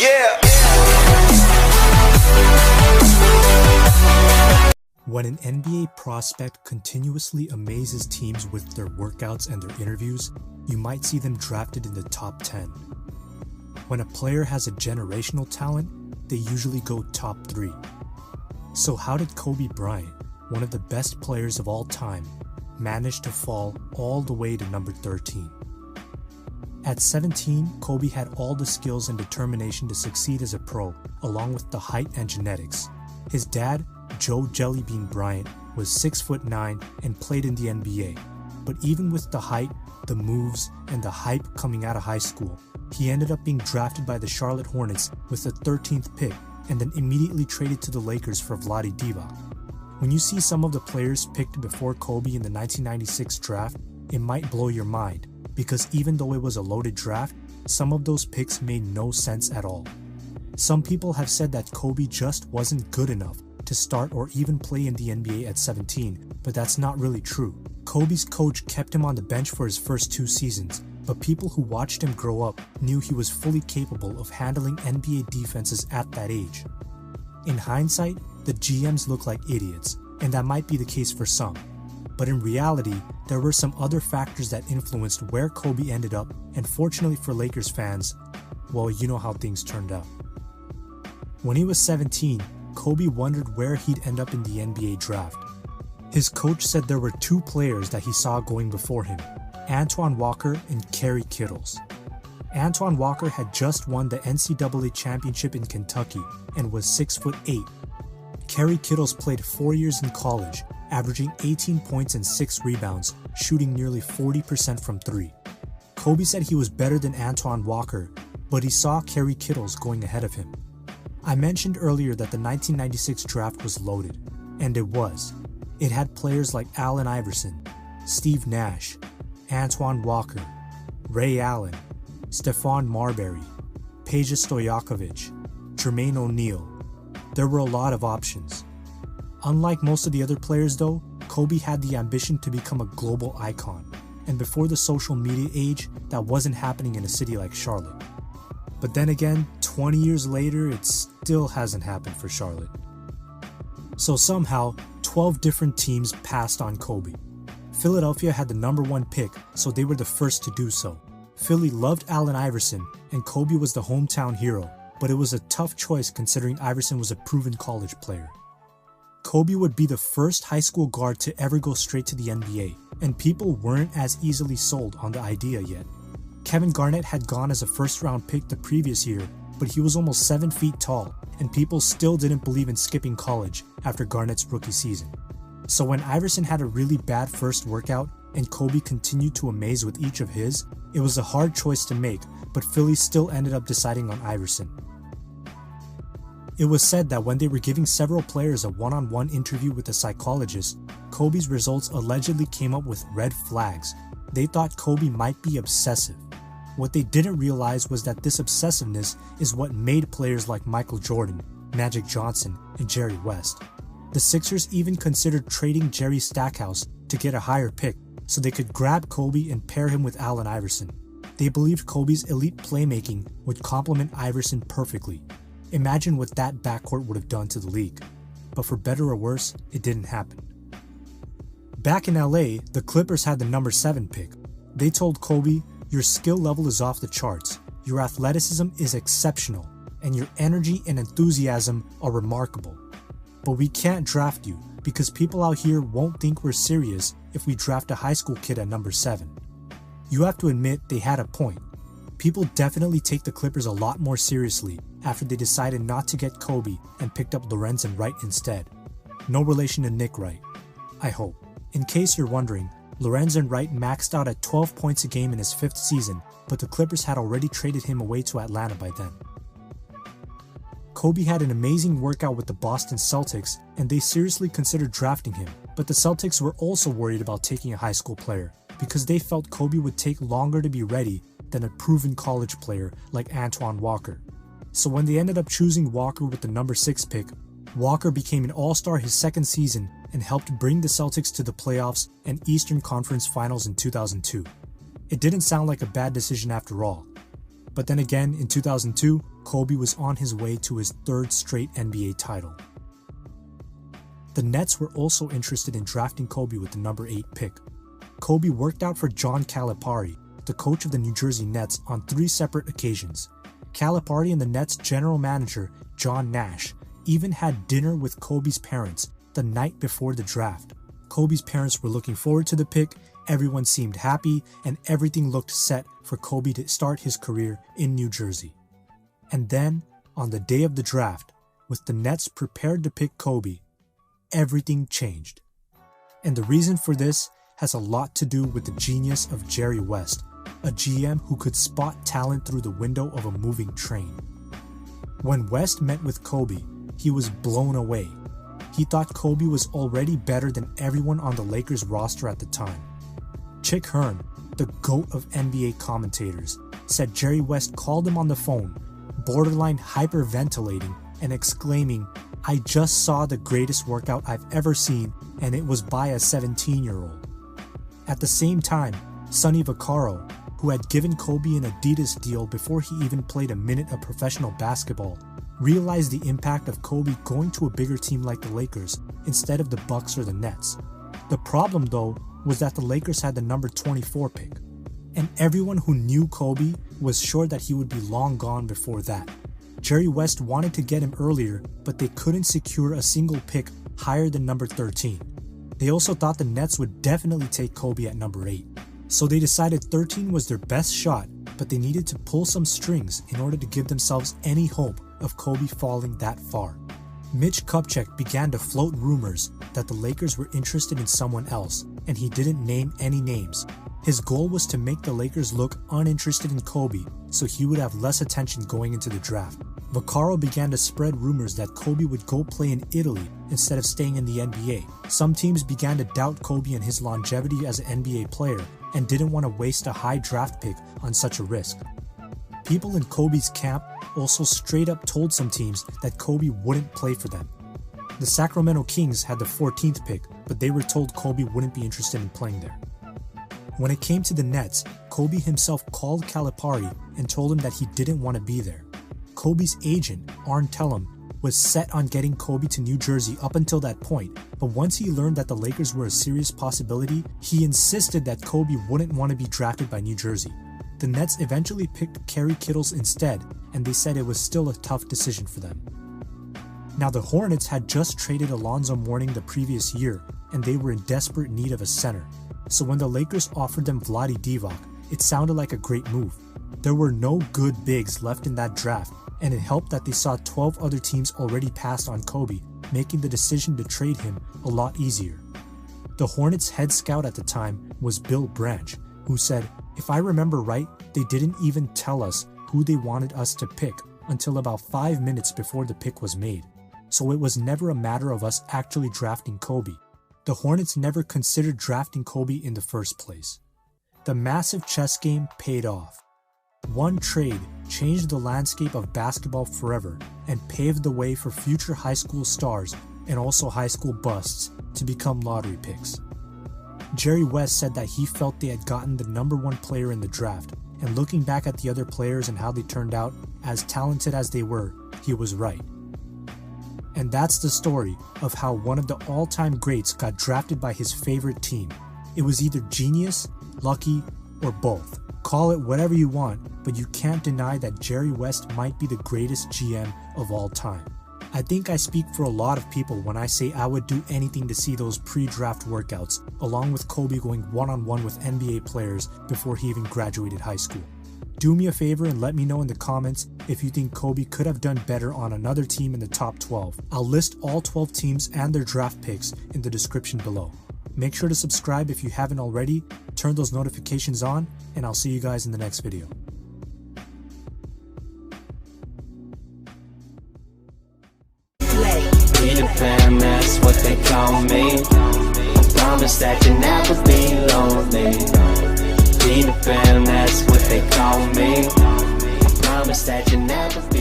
Yeah. When an NBA prospect continuously amazes teams with their workouts and their interviews, you might see them drafted in the top 10. When a player has a generational talent, they usually go top 3. So how did Kobe Bryant, one of the best players of all time, manage to fall all the way to number 13? At 17, Kobe had all the skills and determination to succeed as a pro, along with the height and genetics. His dad, Joe Jellybean Bryant, was 6'9" and played in the NBA. But even with the height, the moves, and the hype coming out of high school, he ended up being drafted by the Charlotte Hornets with the 13th pick and then immediately traded to the Lakers for Vlade Divac. When you see some of the players picked before Kobe in the 1996 draft, it might blow your mind, because even though it was a loaded draft, some of those picks made no sense at all. Some people have said that Kobe just wasn't good enough to start or even play in the NBA at 17, but that's not really true. Kobe's coach kept him on the bench for his first 2 seasons, but people who watched him grow up knew he was fully capable of handling NBA defenses at that age. In hindsight, the GMs look like idiots, and that might be the case for some. But in reality, there were some other factors that influenced where Kobe ended up, and fortunately for Lakers fans, well, you know how things turned out. When he was 17, Kobe wondered where he'd end up in the NBA draft. His coach said there were 2 players that he saw going before him, Antoine Walker and Kerry Kittles. Antoine Walker had just won the NCAA championship in Kentucky and was 6'8". Kerry Kittles played 4 years in college, averaging 18 points and 6 rebounds, shooting nearly 40% from 3. Kobe said he was better than Antoine Walker, but he saw Kerry Kittles going ahead of him. I mentioned earlier that the 1996 draft was loaded, and it was. It had players like Allen Iverson, Steve Nash, Antoine Walker, Ray Allen, Stephon Marbury, Peja Stojakovic, Jermaine O'Neal. There were a lot of options. Unlike most of the other players though, Kobe had the ambition to become a global icon, and before the social media age, that wasn't happening in a city like Charlotte. But then again, 20 years later, it still hasn't happened for Charlotte. So somehow, 12 different teams passed on Kobe. Philadelphia had the number 1 pick, so they were the first to do so. Philly loved Allen Iverson, and Kobe was the hometown hero, but it was a tough choice considering Iverson was a proven college player. Kobe would be the first high school guard to ever go straight to the NBA, and people weren't as easily sold on the idea yet. Kevin Garnett had gone as a first-round pick the previous year, but he was almost 7 feet tall, and people still didn't believe in skipping college after Garnett's rookie season. So when Iverson had a really bad first workout, and Kobe continued to amaze with each of his, it was a hard choice to make, but Philly still ended up deciding on Iverson. It was said that when they were giving several players a one-on-one interview with a psychologist, Kobe's results allegedly came up with red flags. They thought Kobe might be obsessive. What they didn't realize was that this obsessiveness is what made players like Michael Jordan, Magic Johnson, and Jerry West. The Sixers even considered trading Jerry Stackhouse to get a higher pick so they could grab Kobe and pair him with Allen Iverson. They believed Kobe's elite playmaking would complement Iverson perfectly. Imagine what that backcourt would have done to the league. But for better or worse, it didn't happen. Back in LA, the Clippers had the number 7 pick. They told Kobe, "Your skill level is off the charts, your athleticism is exceptional, and your energy and enthusiasm are remarkable. But we can't draft you because people out here won't think we're serious if we draft a high school kid at number 7. You have to admit they had a point. People definitely take the Clippers a lot more seriously after they decided not to get Kobe and picked up Lorenzen Wright instead. No relation to Nick Wright, I hope. In case you're wondering, Lorenzen Wright maxed out at 12 points a game in his 5th season, but the Clippers had already traded him away to Atlanta by then. Kobe had an amazing workout with the Boston Celtics, and they seriously considered drafting him, but the Celtics were also worried about taking a high school player, because they felt Kobe would take longer to be ready than a proven college player like Antoine Walker. So when they ended up choosing Walker with the number 6 pick, Walker became an all-star his 2nd season and helped bring the Celtics to the playoffs and Eastern Conference Finals in 2002. It didn't sound like a bad decision after all. But then again, in 2002, Kobe was on his way to his third straight NBA title. The Nets were also interested in drafting Kobe with the number 8 pick. Kobe worked out for John Calipari, the coach of the New Jersey Nets, on 3 separate occasions. Calipari and the Nets general manager, John Nash, even had dinner with Kobe's parents the night before the draft. Kobe's parents were looking forward to the pick, everyone seemed happy, and everything looked set for Kobe to start his career in New Jersey. And then, on the day of the draft, with the Nets prepared to pick Kobe, everything changed. And the reason for this has a lot to do with the genius of Jerry West, a GM who could spot talent through the window of a moving train. When West met with Kobe, he was blown away. He thought Kobe was already better than everyone on the Lakers roster at the time. Chick Hearn, the GOAT of NBA commentators, said Jerry West called him on the phone, borderline hyperventilating and exclaiming, "I just saw the greatest workout I've ever seen, and it was by a 17-year-old. At the same time, Sonny Vaccaro, who had given Kobe an Adidas deal before he even played a minute of professional basketball, realized the impact of Kobe going to a bigger team like the Lakers instead of the Bucks or the Nets. The problem, though, was that the Lakers had the number 24 pick, and everyone who knew Kobe was sure that he would be long gone before that. Jerry West wanted to get him earlier, but they couldn't secure a single pick higher than number 13. They also thought the Nets would definitely take Kobe at number 8. So they decided 13 was their best shot, but they needed to pull some strings in order to give themselves any hope of Kobe falling that far. Mitch Kupchak began to float rumors that the Lakers were interested in someone else, and he didn't name any names. His goal was to make the Lakers look uninterested in Kobe, so he would have less attention going into the draft. Vaccaro began to spread rumors that Kobe would go play in Italy instead of staying in the NBA. Some teams began to doubt Kobe and his longevity as an NBA player and didn't want to waste a high draft pick on such a risk. People in Kobe's camp also straight up told some teams that Kobe wouldn't play for them. The Sacramento Kings had the 14th pick, but they were told Kobe wouldn't be interested in playing there. When it came to the Nets, Kobe himself called Calipari and told him that he didn't want to be there. Kobe's agent, Arn Tellem, was set on getting Kobe to New Jersey up until that point, but once he learned that the Lakers were a serious possibility, he insisted that Kobe wouldn't want to be drafted by New Jersey. The Nets eventually picked Kerry Kittles instead, and they said it was still a tough decision for them. Now the Hornets had just traded Alonzo Mourning the previous year, and they were in desperate need of a center. So when the Lakers offered them Vlade Divac, it sounded like a great move. There were no good bigs left in that draft, and it helped that they saw 12 other teams already passed on Kobe, making the decision to trade him a lot easier. The Hornets' head scout at the time was Bill Branch, who said, "If I remember right, they didn't even tell us who they wanted us to pick until about 5 minutes before the pick was made. So it was never a matter of us actually drafting Kobe." The Hornets never considered drafting Kobe in the first place. The massive chess game paid off. One trade changed the landscape of basketball forever and paved the way for future high school stars and also high school busts to become lottery picks. Jerry West said that he felt they had gotten the number 1 player in the draft, and looking back at the other players and how they turned out, as talented as they were, he was right. And that's the story of how one of the all-time greats got drafted by his favorite team. It was either genius, lucky, or both. Call it whatever you want, but you can't deny that Jerry West might be the greatest GM of all time. I think I speak for a lot of people when I say I would do anything to see those pre-draft workouts, along with Kobe going one-on-one with NBA players before he even graduated high school. Do me a favor and let me know in the comments if you think Kobe could have done better on another team in the top 12. I'll list all 12 teams and their draft picks in the description below. Make sure to subscribe if you haven't already, turn those notifications on, and I'll see you guys in the next video. Be the fam, that's what they call me. I promise that you'll never be lonely. Be the fam, that's what they call me. I promise that you'll never be